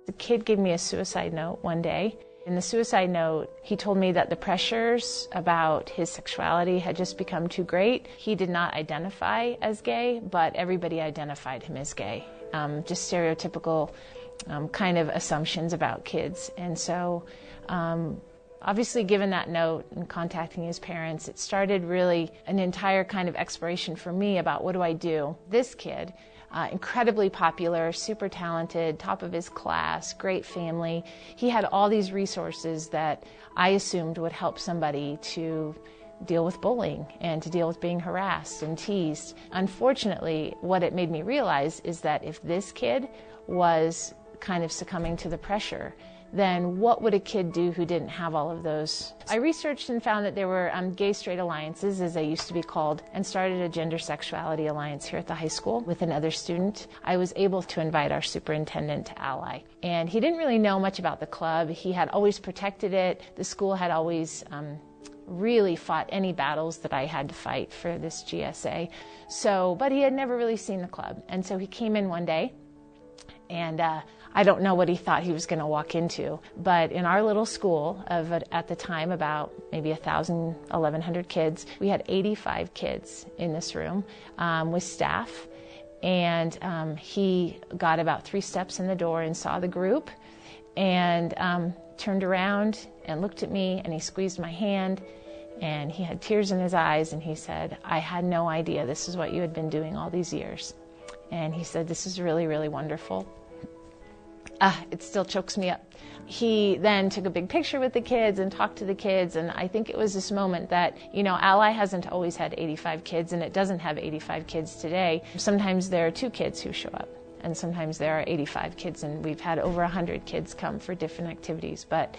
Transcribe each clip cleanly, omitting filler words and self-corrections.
The kid gave me a suicide note one day. In the suicide note, he told me that the pressures about his sexuality had just become too great. He did not identify as gay, but everybody identified him as gay. Just stereotypical kind of assumptions about kids. And so obviously, given that note and contacting his parents, it started really an entire kind of exploration for me about what do I do. This kid, incredibly popular, super talented, top of his class, great family. He had all these resources that I assumed would help somebody to deal with bullying and to deal with being harassed and teased. Unfortunately, what it made me realize is that if this kid was kind of succumbing to the pressure, then what would a kid do who didn't have all of those? I researched and found that there were gay-straight alliances, as they used to be called, and started a gender sexuality alliance here at the high school with another student. I was able to invite our superintendent to Ally, and he didn't really know much about the club. He had always protected it. The school had always really fought any battles that I had to fight for this GSA. But he had never really seen the club, and so he came in one day, and I don't know what he thought he was going to walk into, but in our little school of, at the time, about maybe 1,000, 1,100 kids, we had 85 kids in this room with staff, and he got about 3 steps in the door and saw the group and turned around and looked at me, and he squeezed my hand, and he had tears in his eyes, and he said, "I had no idea this is what you had been doing all these years." And he said, "This is really, really wonderful." It still chokes me up. He then took a big picture with the kids and talked to the kids, and I think it was this moment that, Ally hasn't always had 85 kids, and it doesn't have 85 kids today. Sometimes there are 2 kids who show up, and sometimes there are 85 kids, and we've had over 100 kids come for different activities. But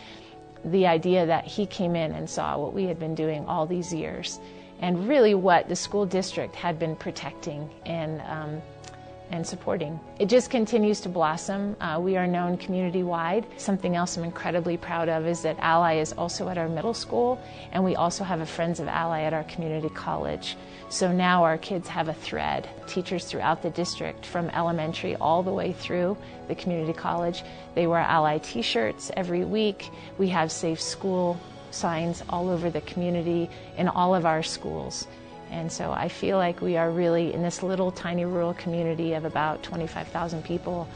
the idea that he came in and saw what we had been doing all these years, and really what the school district had been protecting and supporting. It just continues to blossom. We are known community-wide. Something else I'm incredibly proud of is that Ally is also at our middle school, and we also have a Friends of Ally at our community college. So now our kids have a thread. Teachers throughout the district, from elementary all the way through the community college, they wear Ally t-shirts every week. We have safe school signs all over the community in all of our schools. And so I feel like we are really, in this little tiny rural community of about 25,000 people,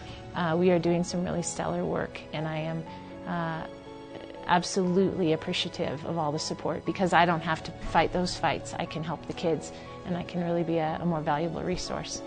we are doing some really stellar work, and I am absolutely appreciative of all the support, because I don't have to fight those fights. I can help the kids, and I can really be a more valuable resource.